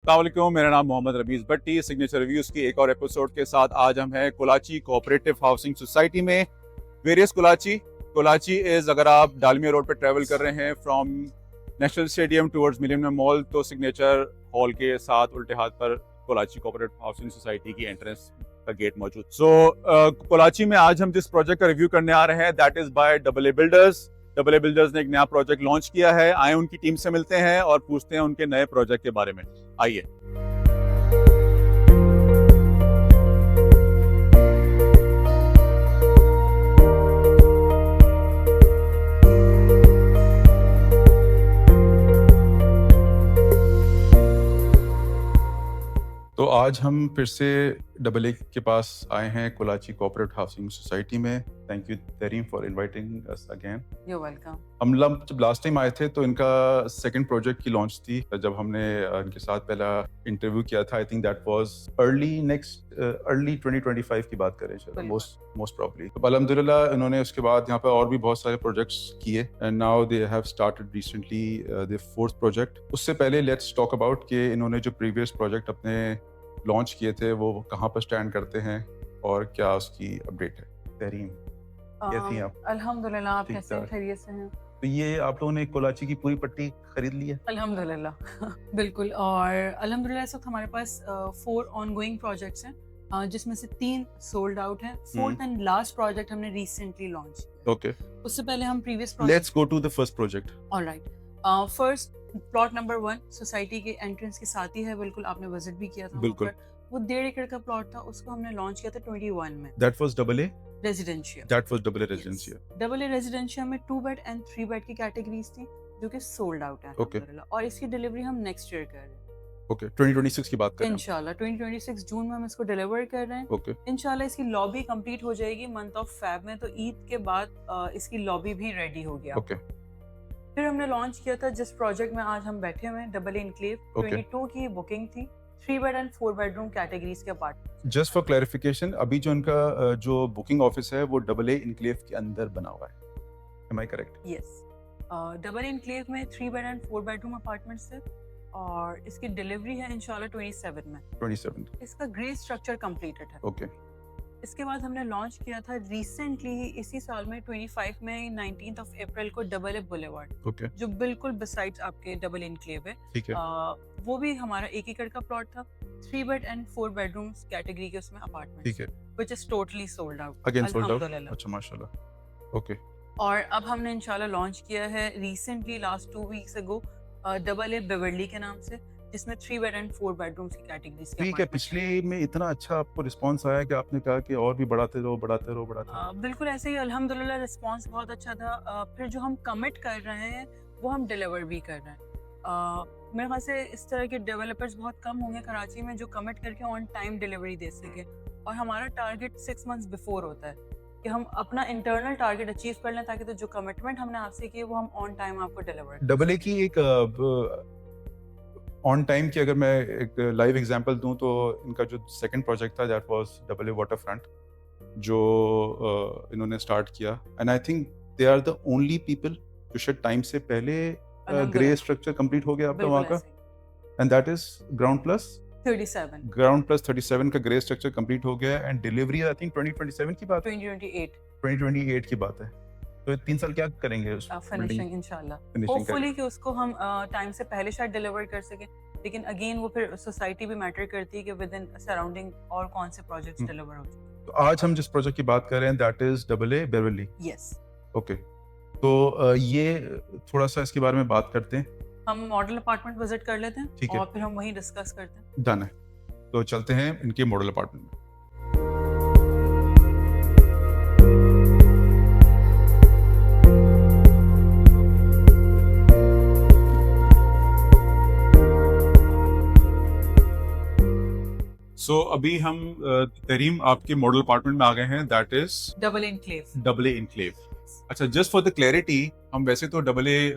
अस्सलाम वालेकुम, मेरा नाम मोहम्मद रमीज़ भट्टी। सिग्नेचर रिव्यूज़ की एक और एपिसोड के साथ आज हम हैं कोलाची कोऑपरेटिव हाउसिंग सोसाइटी में। वेरियस कोलाची इज़, अगर आप डालमिया रोड पे ट्रैवल कर रहे हैं from national stadium towards millennium mall, तो सिग्नेचर हॉल के साथ उल्टे हाथ पर कोलाची कोऑपरेटिव हाउसिंग सोसाइटी की एंट्रेंस का गेट मौजूद। कोलाची में आज हम जिस प्रोजेक्ट का रिव्यू करने आ रहे हैं, that is by double A builders. Double A builders ने एक नया प्रोजेक्ट लॉन्च किया है। आए उनकी टीम से मिलते हैं और पूछते हैं उनके नए प्रोजेक्ट के बारे में। आइए। तो आज हम फिर से डबल ए के पास आए हैं कोलाची कोऑपरेटिव हाउसिंग सोसाइटी में। Thank you Tareem for inviting us again. You welcome. हम जब लास्ट टाइम आए थे तो इनका सेकंड प्रोजेक्ट की लॉन्च थी। जब हमने इनके साथ पहला इंटरव्यू किया था, I think that was early 2025 की बात करें शायद, मोस्ट प्रॉब्ली। तो अल्हम्दुलिल्लाह इन्होंने उसके बाद यहाँ पे और भी बहुत सारे प्रोजेक्ट्स किए and now they have started recently the fourth project. उससे पहले लेट्स टॉक अबाउट कि इन्होंने जो प्रीवियस प्रोजेक्ट अपने लॉन्च किए थे वो कहाँ पर स्टैंड करते हैं और क्या उसकी अपडेट है। तरीम, कैसी हैं आप? अल्हम्दुलिल्लाह, आप कैसे हैं? खैरियत से हैं? तो ये आप लोगों ने कोलाची की पूरी पट्टी खरीद ली है? अल्हम्दुलिल्लाह बिल्कुल। और अल्हम्दुलिल्लाह इस वक्त हमारे पास 4 ऑनगोइंग प्रोजेक्ट्स हैं, जिसमें से 3 सोल्ड आउट हैं। फोर्थ एंड लास्ट प्रोजेक्ट हमने रिसेंटली लॉन्च किया। ओके, उससे पहले हम previous let's go to the first project. Alright. First plot number 1 society के एंट्रेंस के साथ ही है, बिल्कुल आपने विजिट भी किया था। बिल्कुल। वो 1.5 एकड़ का प्लॉट था, उसको हमने लॉन्च किया था 21 में। That was double A residential. Double A residential में 2 बेड एंड 3 बेड की कैटेगरीज थी जो कि सोल्ड आउट है अल्हम्दुलिल्लाह। और इसकी डिलीवरी हम नेक्स्ट ईयर कर रहे हैं। ओके, 2026 की बात कर रहे हैं इंशाल्लाह 2026 जून में हम इसको डिलीवर कर रहे हैं। ओके, इंशाल्लाह इसकी लॉबी कंप्लीट हो जाएगी मंथ ऑफ फेब में, तो ईद के बाद इसकी लॉबी भी रेडी हो गया। ओके। फिर हमने लॉन्च किया था जिस प्रोजेक्ट में आज हम बैठे हुए हैं, डबल ए इनक्लेव। 22 की बुकिंग थी, 3 बेड एंड 4 बेडरूम कैटेगरीज के अपार्टमेंट। जस्ट फॉर क्लैरिफिकेशन, अभी जो इनका जो बुकिंग ऑफिस है वो डबल ए इनक्लेव के अंदर बना हुआ है। Am I correct? Yes. Double A enclave में 3 बेड एंड 4 बेडरूम अपार्टमेंट्स थे और इसकी डिलीवरी है इंशाल्लाह 27 में। 27। इसका ग्रे स्ट्रक्चर कंप्लीटेड है। ओके। इसके बाद हमने लॉन्च किया था रिसेंटली ही इसी साल में 25 में 19th ऑफ अप्रैल को डबल ए बुलेवार्ड, ओके, जो बिल्कुल बिसाइड्स आपके डबल इनक्लेव है। ठीक है। वो भी हमारा 1 एकड़ का प्लॉट था, 3 बेड एंड 4 बेडरूम्स कैटेगरी के उसमें अपार्टमेंट, ठीक है। Which is totally sold out again sold out. अल्हम्दुलिल्लाह। अच्छा, माशाल्लाह। ओके। और अब हमने इंशाल्लाह लॉन्च किया है recently last 2 weeks ago double A Beverly के नाम से, जिसमें 3 बेड एंड 4 बेडरूम्स की कैटेगरीज के ठीक है, पिछले में इतना अच्छा आपको रिस्पांस आया कि आपने कहा कि और भी बढ़ाते रहो। बिल्कुल ऐसे ही अल्हम्दुलिल्लाह रिस्पांस बहुत अच्छा था। फिर जो हम कमिट कर रहे हैं वो हम डिलीवर भी कर रहे हैं। मेरे ख्याल से इस तरह के डेवलपर्स बहुत कम होंगे कराची में जो कमिट करके ऑन टाइम डिलीवरी दे सके। और हमारा टारगेट 6 मंथ्स बिफोर होता है कि हम अपना इंटरनल टारगेट अचीव कर लें, ताकि तो जो कमिटमेंट हमने आपसे की वो हम ऑन टाइम आपको डिलीवर। डबल ए की एक ऑन टाइम की अगर मैं एक लाइव एग्जांपल दूं तो इनका जो सेकंड प्रोजेक्ट था that was double A water front, जो इन्होंने स्टार्ट किया। And I think they are the only people जो शायद टाइम से पहले ग्रे स्ट्रक्चर कंप्लीट हो गया आपका वहाँ का, and that is ground plus 37 का ग्रे स्ट्रक्चर कंप्लीट हो गया। एंड डिलीवरी आई थिंक 2027 की बात है, 2028 की बात है। तो 3 साल क्या करेंगे उस फिनिशिंग इंशाल्लाह, होपफुली कि उसको हम टाइम से पहले शायद डिलीवर कर सके। लेकिन अगेन वो फिर सोसाइटी भी मैटर करती है कि विद इन सराउंडिंग और कौन से प्रोजेक्ट्स डिलीवर हो जाए। तो आज हम जिस प्रोजेक्ट की बात कर रहे हैं that is double A Beverly. Yes. Okay, तो ये थोड़ा सा इसके बारे में बात करते हैं। हम मॉडल अपार्टमेंट विजिट कर लेते हैं, ठीक है, और फिर हम वहीं डिस्कस करते हैं। डन है। तो चलते हैं इनके मॉडल अपार्टमेंट में। अभी हम तरीम आपके मॉडल अपार्टमेंट में आ गए हैं, that is double A enclave. अच्छा, जस्ट फॉर द क्लैरिटी, हम वैसे तो डबल ए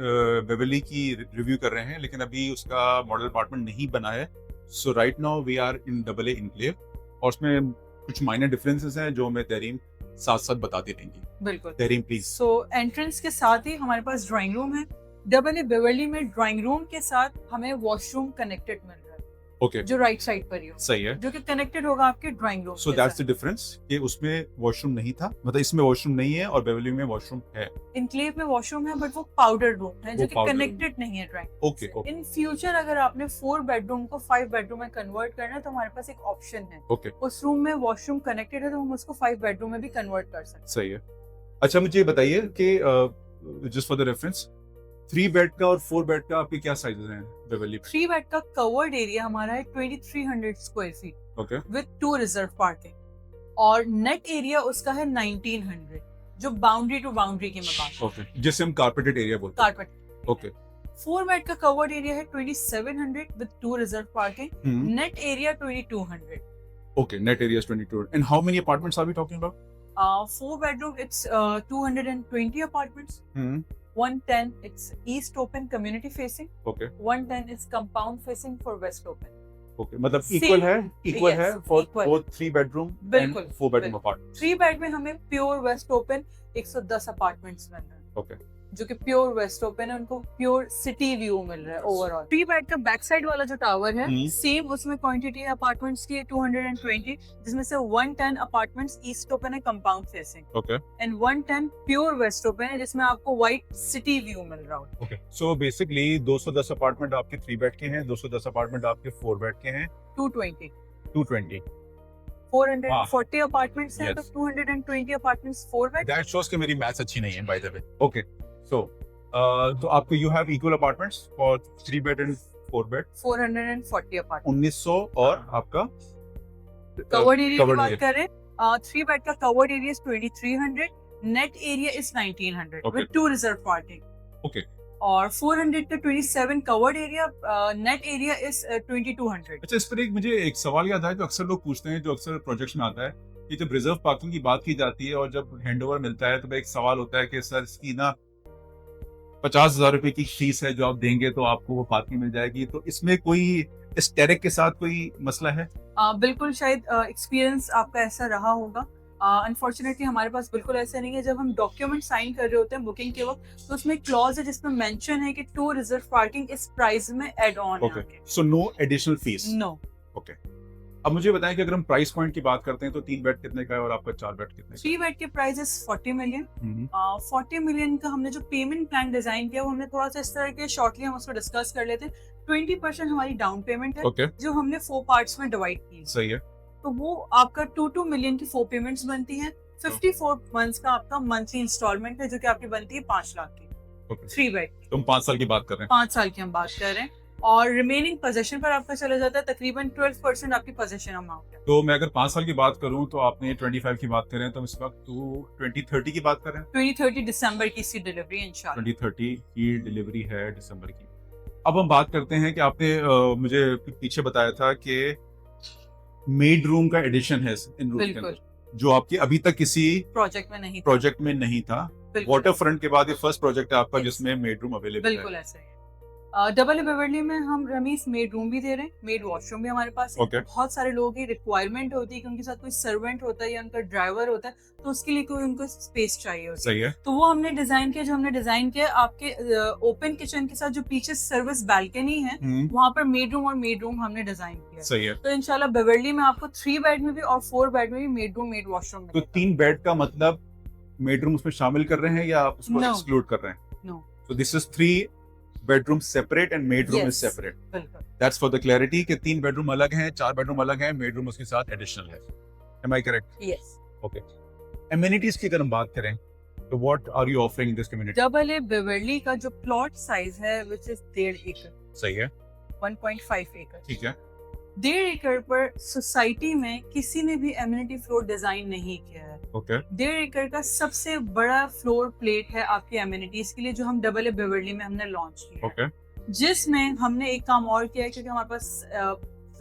बेवर्ली की रिव्यू कर रहे हैं, लेकिन अभी उसका मॉडल अपार्टमेंट नहीं बना है। So right now we are in double A enclave, और उसमें कुछ माइनर डिफरेंसेस हैं जो मैं तरीम साथ साथ बताती रहेंगी। बिल्कुल तरीम प्लीज। सो एंट्रेंस के साथ ही हमारे पास ड्राइंग रूम है। डबल ए बेवर्ली में ड्राइंग रूम के साथ हमें वॉशरूम कनेक्टेड मिल रहा है। ओके, जो राइट साइड पर ही हो, सही है। जो कि कनेक्टेड होगा आपके drawing room so that's the difference कि उसमें वॉशरूम नहीं था, मतलब इसमें वॉशरूम नहीं है और बेवरली में वॉशरूम है। इनक्लेव में वॉशरूम है बट वो पाउडर रूम है वो जो कि powder room। कनेक्टेड नहीं है drawing. Okay okay in future अगर आपने 4 बेडरूम को 5 बेडरूम में कन्वर्ट करना है तो हमारे पास एक ऑप्शन है, ओके, उस रूम में वॉशरूम कनेक्टेड है तो हम उसको 5 बेडरूम में भी कन्वर्ट कर सकते सही है। अच्छा मुझे ये बताइए कि just for the reference 3 bed का और 4 बेड का आपके क्या साइजेस हैं बेवरली? हैं। 3 बेड का कवर्ड एरिया हमारा है 2300 square feet okay, with 2 reserve parking और नेट एरिया उसका है 1900 जो बाउंड्री टू बाउंड्री की मैं बात कर ओके, जिसे हम कारपेटेड एरिया बोलते हैं। कारपेट। ओके, 4 बेड का कवर्ड एरिया है 2700 with 2 reserve parking, net area 2200। Okay, net area is 22 and how many apartments are we talking about? 4 bedroom, it's 220 apartments. 110, it's east open community facing. Okay 110 is compound facing for west open. Okay, मतलब Same- equal है, equal Yes, है for equal. Both 3 bedroom and बिल्कुल, 4 bedroom बिल्कुल। Apartment. 3 bed में हमें pure waste open 110 apartments मिल रहे हैं okay, जो कि प्योर वेस्ट ओपन है, उनको प्योर सिटी व्यू मिल रहा है ओवरऑल। 3 बेड का बैक साइड वाला जो टावर है सेम उसमें क्वांटिटी है अपार्टमेंट्स की 220 जिसमें से 110 अपार्टमेंट्स ईस्ट ओपन है compound facing okay, and 110 pure waste open है जिसमें आपको वाइट सिटी व्यू मिल रहा होगा। ओके। सो बेसिकली 210 अपार्टमेंट आपके 3 बेड के हैं, 210 अपार्टमेंट आपके 4 बेड के हैं, 220 220। 440 अपार्टमेंट्स हैं तो Yes. 220 apartments 4 bed. That shows कि मेरी मैथ्स अच्छी नहीं है बाय द वे। ओके, सो तो आपको you have equal apartments for 3 bed and 4 bed 440 apartment. 1900 और आपका कवर्ड एरिया की covered बात area। करें 3 बेड का covered area is 2300, net area is 1900 Okay. With 2 reserve parking. Okay. और 400 का 27 covered area, net area is 2200। अच्छा, इस पर एक मुझे एक सवाल याद आया जो अक्सर लोग पूछते हैं, जो अक्सर प्रोजेक्ट्स में आता है कि जब रिजर्व पार्किंग की बात की जाती है और जब हैंडओवर मिलता है तो एक सवाल होता है कि सर इसकी ना 50,000 रुपए की फीस है जो आप देंगे तो आपको वो पार्किंग मिल जाएगी, तो इसमें कोई इस टैरिफ के साथ कोई मसला है? बिल्कुल, शायद एक्सपीरियंस आपका ऐसा रहा होगा। अनफॉर्चुनेटली हमारे पास बिल्कुल ऐसा नहीं है। जब हम डॉक्यूमेंट साइन कर रहे होते हैं बुकिंग के वक्त तो उसमें क्लॉज है जिसमें मेंशन है कि 2 रिजर्व पार्किंग इस प्राइस में add on okay, so no additional fees. No. अब मुझे बताएं कि अगर हम प्राइस पॉइंट की बात करते हैं तो 3 बेड कितने का है और आपका 4 बेड कितने 3 बेड के प्राइस 40 मिलियन। का? 40 मिलियन का हमने जो पेमेंट प्लान डिजाइन किया वो हमने थोड़ा सा इस तरह के शॉर्टली हम उसको डिस्कस कर लेते हैं। 20% हमारी डाउन पेमेंट है ओके, जो हमने 4 पार्ट्स में डिवाइड की है। सही है। तो वो आपका 2 मिलियन की 4 पेमेंट्स बनती हैं। 54 मंथ्स का आपका मंथली इंस्टॉलमेंट है जो कि आपकी बनती है 5 लाख की। ओके, 3 बेड तो हम 5 साल की बात कर रहे हैं। 5 साल की हम बात कर रहे हैं और रिमेनिंग पोजीशन पर आपका चला जाता है तकरीबन 12% आपकी पोजीशन अमाउंट है। तो मैं अगर 5 साल की बात करूं तो आपने 25 की बात करें तो इस वक्त तो 2030 की बात कर रहे हैं। 2030 दिसंबर की इसकी डिलीवरी इंशाल्लाह। 2030 की डिलीवरी है दिसंबर की। अब हम बात करते हैं कि आपने मुझे पीछे बताया था कि मेड रूम का एडिशन है इन रूम के बिल्कुल, अंदर, जो आपके अभी तक किसी प्रोजेक्ट में नहीं था। प्रोजेक्ट में नहीं था। बिल्कुल, वाटर फ्रंट के बाद ये फर्स्ट प्रोजेक्ट है आपका Yes. जिसमें मेड रूम अवेलेबल बिल्कुल है। ऐसा ही है। डबल ए बेवर्ली में हम रमीज मेड रूम भी दे रहे हैं, मेड वॉशरूम भी हमारे पास है। Okay. बहुत सारे लोगों की रिक्वायरमेंट होती है कि उनके साथ कोई सर्वेंट होता है या उनका ड्राइवर होता है तो उसके लिए कोई उनको स्पेस चाहिए होती है। सही है। तो वो हमने डिजाइन किया, जो हमने डिजाइन किया आपके ओपन किचन के साथ जो पीछे सर्विस बालकनी है वहाँ पर मेड रूम और मेड रूम हमने डिजाइन किया। सही है। तो इंशाल्लाह बेवर्ली में आपको 3 बेड में भी और 4 बेड में भी मेड रूम मेड वॉशरूम तो 3 बेड का मतलब मेड रूम उसमें शामिल कर रहे हैं या आप उसको No. एक्सक्लूड कर रहे हैं? No. So this is 3 bedrooms separate and made room is Yes. separate. बिल्कुल, That's for the clarity कि 3 bedroom अलग हैं, 4 bedroom अलग हैं, made room उसके साथ additional है. Am I correct? Yes. Okay. Amenities की अगर हम बात करें तो what are you offering in this community? Double A Beverly का जो प्लॉट साइज है विच इज 1.5 एकड़, सही है, 1.5 एकड़। ठीक है, 1.5 एकड़ पर सोसाइटी में किसी ने भी एमिनिटी फ्लोर डिजाइन नहीं किया है। ओके, 1.5 एकड़ का सबसे बड़ा फ्लोर प्लेट है आपकी एमिनिटीज के लिए जो हम डबल ए बेवर्ली में हमने लॉन्च किया है। ओके, जिसमें हमने एक काम और किया है क्योंकि हमारे पास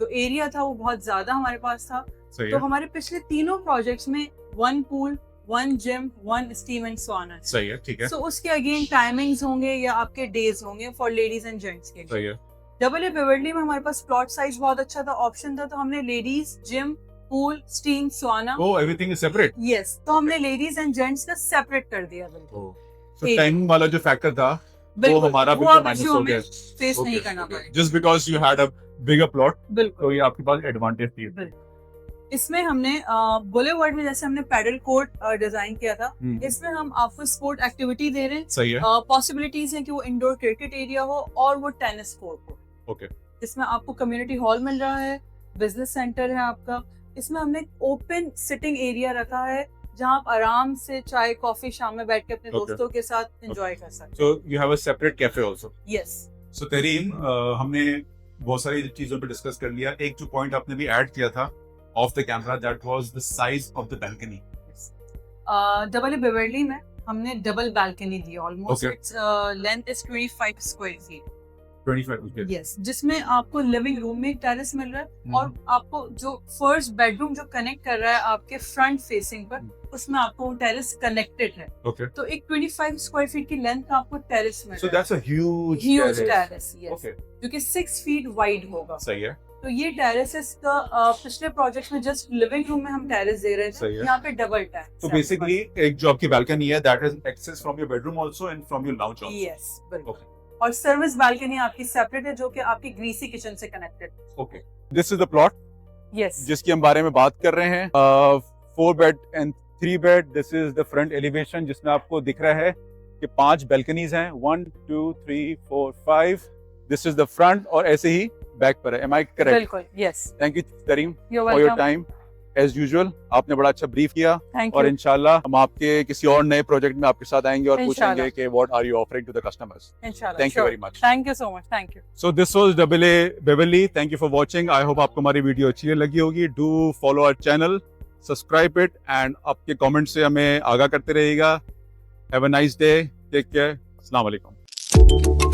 जो एरिया था वो बहुत ज्यादा हमारे पास था। सही तो है, हमारे पिछले तीनों प्रोजेक्ट्स में 1 पूल, 1 जिम, 1 स्टीम एंड सौना। सही है, ठीक है, सो उसके अगेन टाइमिंग्स होंगे या आपके डेज होंगे फॉर लेडीज एंड जेंट्स के लिए। सही है, डबल ए बेवर्ली में हमारे पास प्लॉट साइज बहुत अच्छा था, ऑप्शन था, तो हमने लेडीज जिम, पूल, स्टीम, सौना, oh everything is separate. Yes, तो हमने लेडीज एंड जेंट्स का सेपरेट कर दिया। बिल्कुल So timing वाला जो फैक्टर था वो हमारा बिल्कुल माइनस हो गया फेस नहीं करना पड़ेगा। Just because you had a bigger plot, बिल्कुल तो ये आपके पास एडवांटेज थी। इसमें हमने बुलेवर्ड में जैसे हमने पैडल कोर्ट डिजाइन किया था, इसमें हम आपको स्पोर्ट एक्टिविटी दे रहे हैं। सही है। पॉसिबिलिटीज हैं कि वो इंडोर क्रिकेट एरिया हो और वो टेनिस कोर्ट हो। ओके। इसमें आपको कम्युनिटी हॉल मिल रहा है, बिजनेस सेंटर है आपका। इसमें हमने ओपन सिटिंग एरिया रखा है जहाँ आप आराम से चाय कॉफी शाम में बैठ के अपने दोस्तों के साथ एंजॉय कर सकते so you have a separate cafe also. हैं। यस। सो तरीम, हमने बहुत सारी चीजों पे डिस्कस कर लिया। एक जो पॉइंट आपने भी ऐड किया था of the camera, that was the size of the balcony. Double Beverly में हमने double balcony the, almost Okay. Its length is 25 square feet. 25, okay. Yes, जिसमें आपको लिविंग रूम में टेरेस मिल रहा है और आपको जो फर्स्ट बेडरूम जो कनेक्ट कर रहा है आपके फ्रंट फेसिंग पर, उसमें आपको टेरेस कनेक्टेड है। Okay. तो एक 25 स्क्वायर फीट की लेंथ का आपको टेरेस मिल So रहा है। that's a huge terrace, yes, Okay. जो कि 6 फीट वाइड होगा। सही है। तो ये टेरेसेस का पिछले प्रोजेक्ट में जस्ट लिविंग रूम में हम टेरेस दे रहे सही थे, है। यहाँ पे डबल टेरेस। तो बेसिकली एक जो आपकी बैल्कनी है, that is access from your bedroom also and from your lounge also. Yes, बिल्कुल। Okay. और सर्विस बैल्कनी आपकी सेपरेट है जो कि आपकी ग्रीसी किचन से connected. Okay. This is the plot yes, जिसकी हम बारे में बात कर रहे हैं। 4 bed and 3 bed. This is the front elevation जिसमें आपको दिख रहा है कि 5 बैल्कनीज हैं। 1 2 3 4 5। दिस इज द फ्रंट और ऐसे ही बैक पर है। Am I correct? बिल्कुल, yes. Thank you Tareem you for your time. As usual आपने बड़ा अच्छा ब्रीफ किया थैंक और यू। इंशाल्लाह हम आपके किसी और नए प्रोजेक्ट में आपके साथ आएंगे और इंशाल्लाह। पूछेंगे कि what are you offering to the customers. इंशाल्लाह। Thank you very much. Thank you so much. Thank you. So this was double A Beverly. Thank you for watching. I hope आपको हमारी वीडियो अच्छी लगी होगी। Do follow our channel, subscribe it and आपके comment से हमें आगाह करते रहिएगा। हैव अ नाइस डे, टेक केयर, अस्सलाम वालेकुम।